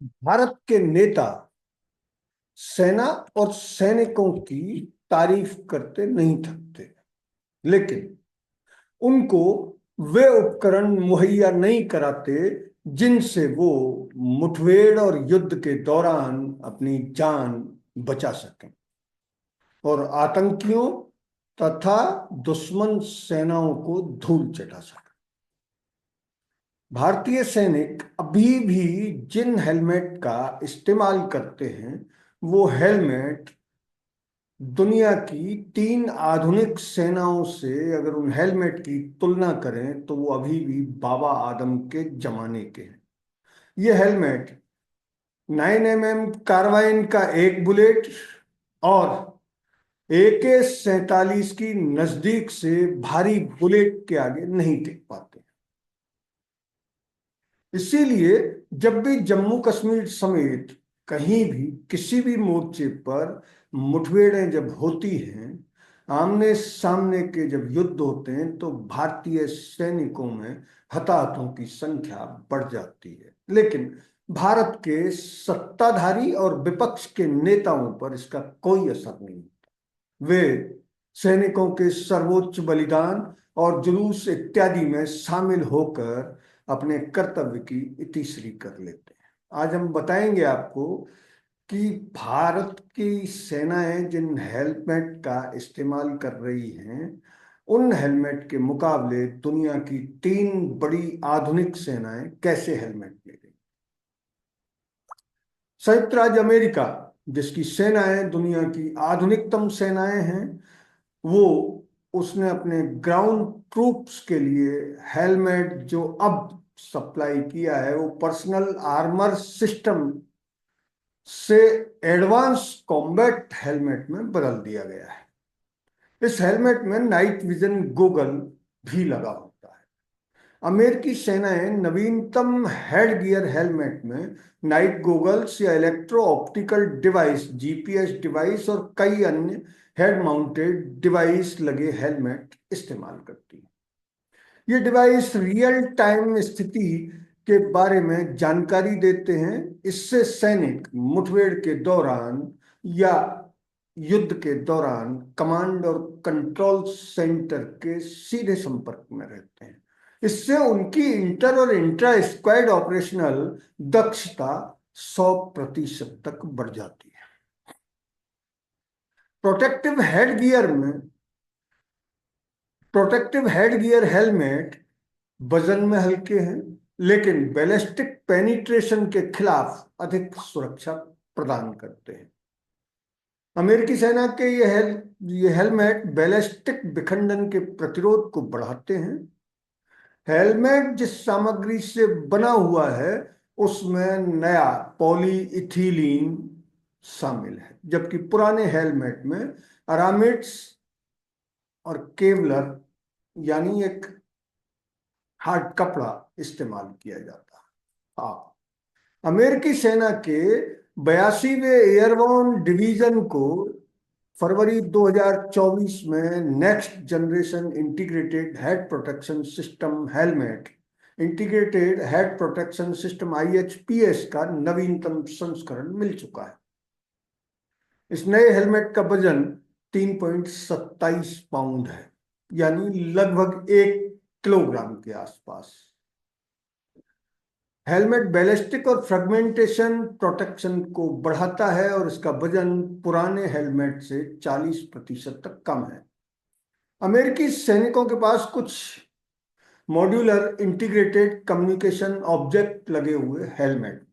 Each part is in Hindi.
भारत के नेता सेना और सैनिकों की तारीफ करते नहीं थकते, लेकिन उनको वे उपकरण मुहैया नहीं कराते जिनसे वो मुठभेड़ और युद्ध के दौरान अपनी जान बचा सकें और आतंकियों तथा दुश्मन सेनाओं को धूल चटा सकें। भारतीय सैनिक अभी भी जिन हेलमेट का इस्तेमाल करते हैं, वो हेलमेट दुनिया की 3 आधुनिक सेनाओं से अगर उन हेलमेट की तुलना करें तो वो अभी भी बाबा आदम के जमाने के हैं। ये हेलमेट 9 mm कार्बाइन का एक बुलेट और AK-47 की नजदीक से भारी बुलेट के आगे नहीं टिक पाते। इसीलिए जब भी जम्मू कश्मीर समेत कहीं भी किसी भी मोर्चे पर मुठभेड़ें जब होती हैं, आमने सामने के जब युद्ध होते हैं, तो भारतीय सैनिकों में हताहतों की संख्या बढ़ जाती है। लेकिन भारत के सत्ताधारी और विपक्ष के नेताओं पर इसका कोई असर नहीं। वे सैनिकों के सर्वोच्च बलिदान और जुलूस इत्यादि में शामिल होकर अपने कर्तव्य की इतिश्री कर लेते हैं। आज हम बताएंगे आपको कि भारत की सेनाएं जिन हेलमेट का इस्तेमाल कर रही हैं, उन हेलमेट के मुकाबले दुनिया की 3 बड़ी आधुनिक सेनाएं कैसे हेलमेट ले रही। संयुक्त राज्य अमेरिका, जिसकी सेनाएं दुनिया की आधुनिकतम सेनाएं हैं, वो उसने अपने ग्राउंड ट्रूप्स के लिए हेलमेट जो अब सप्लाई किया है, वो पर्सनल आर्मर सिस्टम से एडवांस कॉम्बैट हेलमेट में बदल दिया गया है। इस हेलमेट में नाइट विजन गॉगल भी लगा होता है। अमेरिकी सेनाएं नवीनतम हेड गियर हेलमेट में नाइट गॉगल्स या electro optical device, GPS device और कई अन्य हेड माउंटेड डिवाइस लगे हेलमेट इस्तेमाल करती है। ये डिवाइस रियल टाइम स्थिति के बारे में जानकारी देते हैं। इससे सैनिक मुठभेड़ के दौरान या युद्ध के दौरान कमांड और कंट्रोल सेंटर के सीधे संपर्क में रहते हैं। इससे उनकी इंटर और इंट्रा स्क्वाड ऑपरेशनल दक्षता 100% तक बढ़ जाती है। प्रोटेक्टिव हेड गियर में प्रोटेक्टिव हेड गियर हेलमेट वजन में हल्के हैं, लेकिन बैलिस्टिक पेनिट्रेशन के खिलाफ अधिक सुरक्षा प्रदान करते हैं। अमेरिकी सेना के ये हेलमेट बैलिस्टिक विखंडन के प्रतिरोध को बढ़ाते हैं। हेलमेट जिस सामग्री से बना हुआ है, उसमें नया पॉलीइथिलीन शामिल है, जबकि पुराने हेलमेट में अरामिड्स और केवलर यानी एक हार्ड कपड़ा इस्तेमाल किया जाता है। हाँ, अमेरिकी सेना के 82वें एयरबोर्न डिवीजन को फरवरी 2024 में next generation integrated head protection system IHPS का नवीनतम संस्करण मिल चुका है। इस नए हेलमेट का वजन 3.27 पाउंड है, यानी लगभग 1 किलोग्राम के आसपास। हेलमेट बैलिस्टिक और फ्रेगमेंटेशन प्रोटेक्शन को बढ़ाता है और इसका वजन पुराने हेलमेट से 40% तक कम है। अमेरिकी सैनिकों के पास कुछ मॉड्यूलर इंटीग्रेटेड कम्युनिकेशन ऑब्जेक्ट लगे हुए हेलमेट।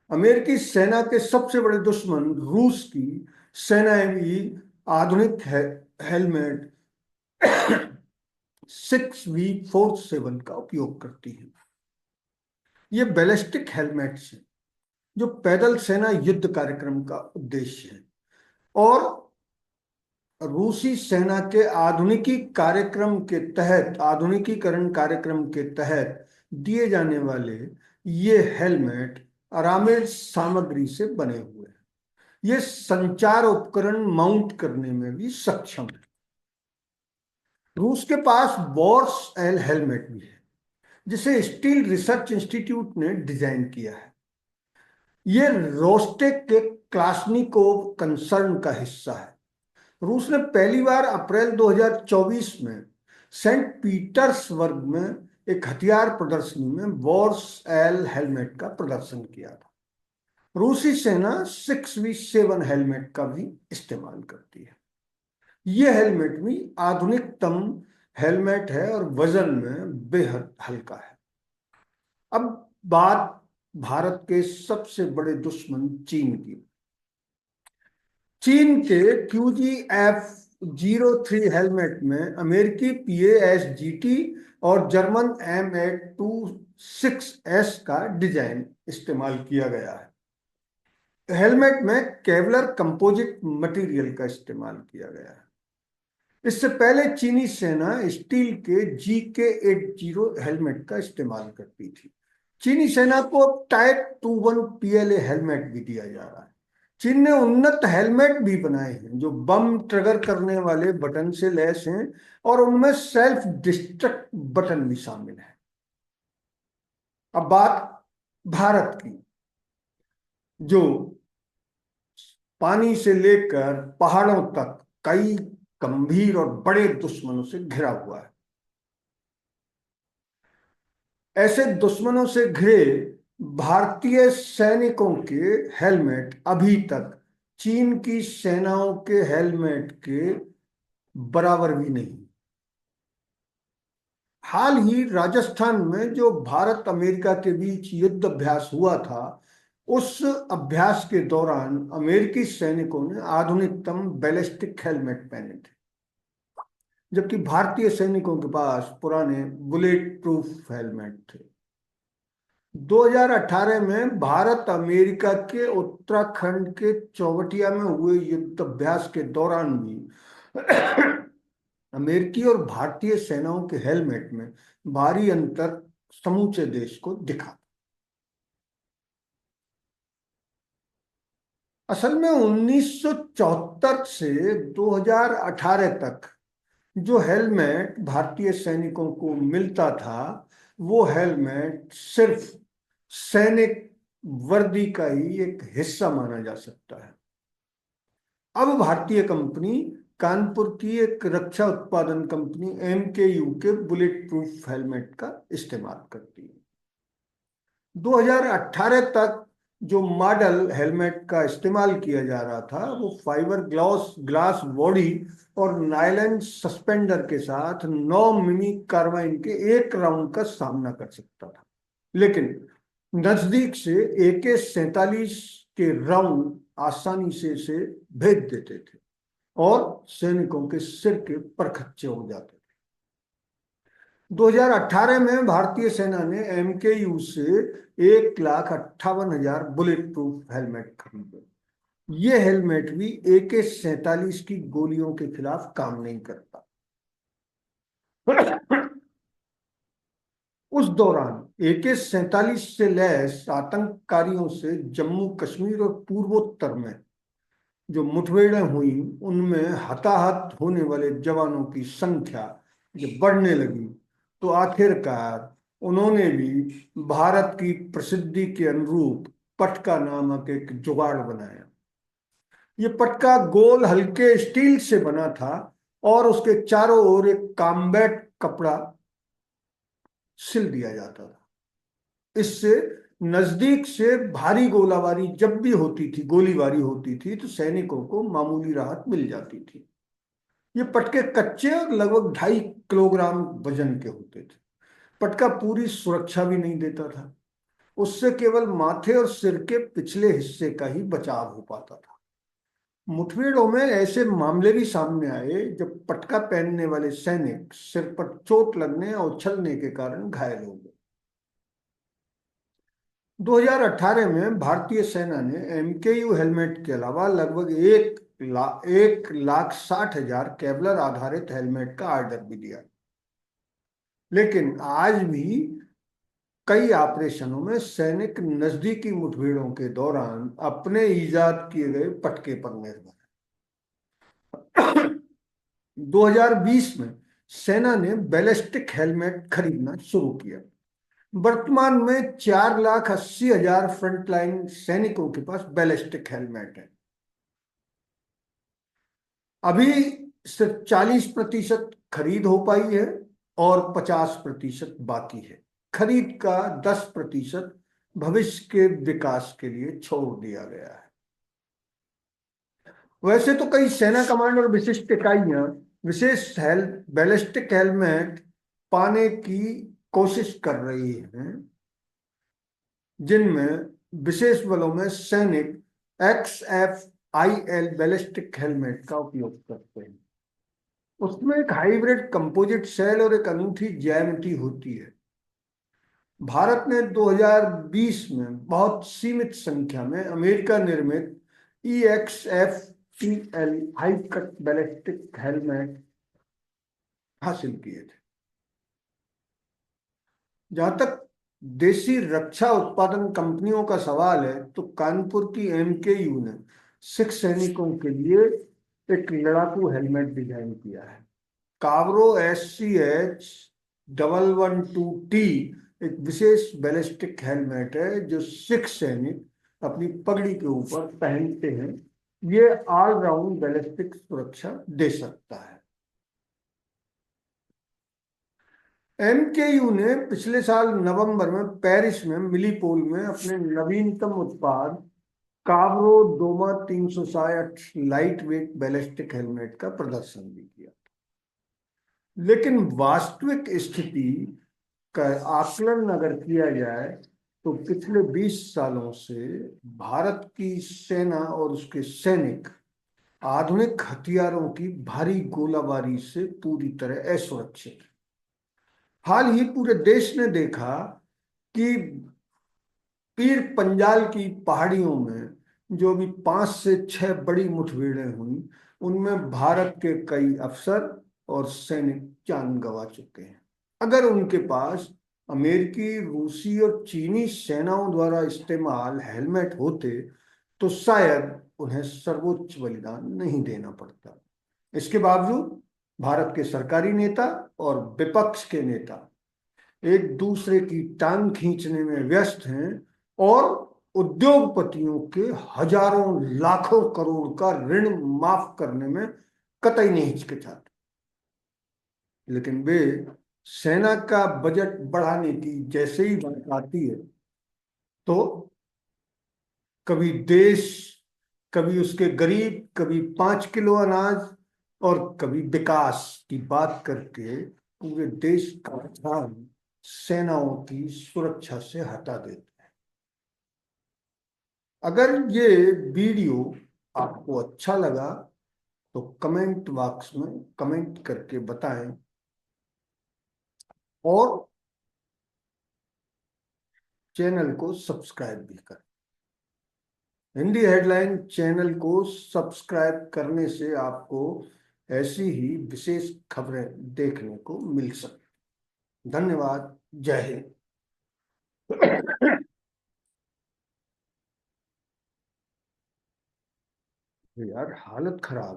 अमेरिकी सेना के सबसे बड़े दुश्मन रूस की सेनाएं भी आधुनिक हेलमेट 6V47 का उपयोग करती हैं। ये बैलिस्टिक हेलमेट्स हैं जो पैदल सेना युद्ध कार्यक्रम का उद्देश्य है, और रूसी सेना के आधुनिकीकरण कार्यक्रम के तहत दिए जाने वाले ये हेलमेट अरामिड सामग्री से बने हुए हैं। ये संचार उपकरण माउंट करने में भी सक्षम है। रूस के पास बोर्स एल हेलमेट भी है, जिसे स्टील रिसर्च इंस्टीट्यूट ने डिजाइन किया है। ये रोस्टेक के क्लासनिकोव कंसर्न का हिस्सा है। रूस ने पहली बार अप्रैल 2024 में सेंट पीटर्सबर्ग में एक हथियार प्रदर्शनी में वॉर्स एल हेलमेट का प्रदर्शन किया था। रूसी सेना 6V7 हेलमेट का भी इस्तेमाल करती है। यह हेलमेट भी आधुनिकतम हेलमेट है और वजन में बेहद हल्का है। अब बात भारत के सबसे बड़े दुश्मन चीन की। चीन के QGF-03 हेलमेट में अमेरिकी PASGT और जर्मन M826S का डिजाइन इस्तेमाल किया गया है। हेलमेट में केवलर कंपोजिट मटेरियल का इस्तेमाल किया गया है। इससे पहले चीनी सेना स्टील के GK80 हेलमेट का इस्तेमाल करती थी। चीनी सेना को अब टाइप 21 PLA हेलमेट भी दिया जा रहा है। चीन ने उन्नत हेलमेट भी बनाए हैं जो बम ट्रिगर करने वाले बटन से लैस हैं और उनमें सेल्फ डिस्ट्रक्ट बटन भी शामिल है। अब बात भारत की, जो पानी से लेकर पहाड़ों तक कई गंभीर और बड़े दुश्मनों से घिरा हुआ है। ऐसे दुश्मनों से घिरे भारतीय सैनिकों के हेलमेट अभी तक चीन की सेनाओं के हेलमेट के बराबर भी नहीं। हाल ही राजस्थान में जो भारत अमेरिका के बीच युद्ध अभ्यास हुआ था, उस अभ्यास के दौरान अमेरिकी सैनिकों ने आधुनिकतम बैलिस्टिक हेलमेट पहने थे, जबकि भारतीय सैनिकों के पास पुराने बुलेट प्रूफ हेलमेट थे। 2018 में भारत अमेरिका के उत्तराखंड के चौबटिया में हुए युद्ध अभ्यास के दौरान भी अमेरिकी और भारतीय सेनाओं के हेलमेट में भारी अंतर समूचे देश को दिखा। असल में 1974 से 2018 तक जो हेलमेट भारतीय सैनिकों को मिलता था, वो हेलमेट सिर्फ सैनिक वर्दी का ही एक हिस्सा माना जा सकता है। अब भारतीय कंपनी कानपुर की एक रक्षा उत्पादन कंपनी MKU के बुलेट प्रूफ हेलमेट का इस्तेमाल करती है। 2018 तक जो मॉडल हेलमेट का इस्तेमाल किया जा रहा था, वो फाइबर ग्लास बॉडी और नायलॉन सस्पेंडर के साथ 9 मिमी कार्बाइन के एक राउंड का सामना कर सकता था, लेकिन नजदीक से AK-47 के राउंड आसानी से भेद देते थे और सैनिकों के सिर के परखच्चे हो जाते थे। 2018 में भारतीय सेना ने MKU से 1,58,000 बुलेट प्रूफ हेलमेट खरीदे। ये हेलमेट भी AK-47 की गोलियों के खिलाफ काम नहीं करता। उस दौरान AK-47 से लैस आतंककारियों से जम्मू कश्मीर और पूर्वोत्तर में जो मुठभेड़ें हुई, उनमें हताहत होने वाले जवानों की संख्या जब बढ़ने लगी, तो आखिरकार उन्होंने भी भारत की प्रसिद्धि के अनुरूप पटका नामक एक जुगाड़ बनाया। ये पटका गोल हल्के स्टील से बना था और उसके चारों ओर एक कॉम्बैट कपड़ा सिल दिया जाता था। इससे नजदीक से भारी गोलाबारी जब भी होती थी, गोलीबारी होती थी, तो सैनिकों को मामूली राहत मिल जाती थी। ये पटके कच्चे और लगभग 2.5 किलोग्राम वजन के होते थे। पटका पूरी सुरक्षा भी नहीं देता था, उससे केवल माथे और सिर के पिछले हिस्से का ही बचाव हो पाता था। मुठभेड़ों में ऐसे मामले भी सामने आए जब पटका पहनने वाले सैनिक सिर पर चोट लगने और उछलने के कारण घायल हो गए। 2018 में भारतीय सेना ने MKU हेलमेट के अलावा लगभग 1,60,000 केवलर आधारित हेलमेट का ऑर्डर भी दिया, लेकिन आज भी कई ऑपरेशनों में सैनिक नजदीकी मुठभेड़ों के दौरान अपने ईजाद किए गए पटके पर निर्भर है। 2020 में सेना ने बैलिस्टिक हेलमेट खरीदना शुरू किया। वर्तमान में 4,80,000 फ्रंटलाइन सैनिकों के पास बैलिस्टिक हेलमेट है। अभी सिर्फ 40% खरीद हो पाई है और 50% बाकी है। खरीद का 10% भविष्य के विकास के लिए छोड़ दिया गया है। वैसे तो कई सेना कमांड और विशिष्ट इकाइयां विशेष बैलिस्टिक हेलमेट पाने की कोशिश कर रही हैं, जिनमें विशेष बलों में सैनिक XFIL बैलिस्टिक हेलमेट का उपयोग करते हैं। उसमें एक हाइब्रिड कंपोजिट सेल और एक अनूठी ज्यामिति होती है। भारत ने 2020 में बहुत सीमित संख्या में अमेरिका निर्मित EXFTL high cut ballistic helmet हासिल किए थे। जहां तक देशी रक्षा उत्पादन कंपनियों का सवाल है, तो कानपुर की MKU ने सिख सैनिकों के लिए एक लड़ाकू हेलमेट डिजाइन किया है। कावरो SCH 112T एक विशेष बैलिस्टिक हेलमेट है जो सिख सैनिक अपनी पगड़ी के ऊपर पहनते हैं। ये ऑलराउंड बैलिस्टिक सुरक्षा दे सकता है। MKU ने पिछले साल नवंबर में पेरिस में मिलीपोल में अपने नवीनतम उत्पाद Kavro Doma 360 lightweight ballistic helmet का प्रदर्शन भी किया। लेकिन वास्तविक स्थिति का आकलन अगर किया जाए तो पिछले 20 सालों से भारत की सेना और उसके सैनिक आधुनिक हथियारों की भारी गोलाबारी से पूरी तरह असुरक्षित हैं। हाल ही पूरे देश ने देखा कि पीर पंजाल की पहाड़ियों में जो भी 5 से 6 बड़ी मुठभेड़ें हुई, उनमें भारत के कई अफसर और सैनिक जान गंवा चुके हैं। अगर उनके पास अमेरिकी, रूसी और चीनी सेनाओं द्वारा इस्तेमाल हेलमेट होते तो शायद उन्हें सर्वोच्च बलिदान नहीं देना पड़ता। इसके बावजूद भारत के सरकारी नेता और विपक्ष के नेता एक दूसरे की टांग खींचने में व्यस्त हैं और उद्योगपतियों के हजारों लाखों करोड़ का ऋण माफ करने में कतई नहीं हिचकिचाते। लेकिन वे सेना का बजट बढ़ाने की जैसे ही बात आती है, तो कभी देश, कभी उसके गरीब, कभी 5 किलो अनाज और कभी विकास की बात करके पूरे देश का ध्यान सेनाओं की सुरक्षा से हटा देते हैं। अगर ये वीडियो आपको अच्छा लगा तो कमेंट बॉक्स में कमेंट करके बताएं और चैनल को सब्सक्राइब भी करें। हिंदी हेडलाइन चैनल को सब्सक्राइब करने से आपको ऐसी ही विशेष खबरें देखने को मिल सकती। धन्यवाद। जय हिंद। यार हालत खराब।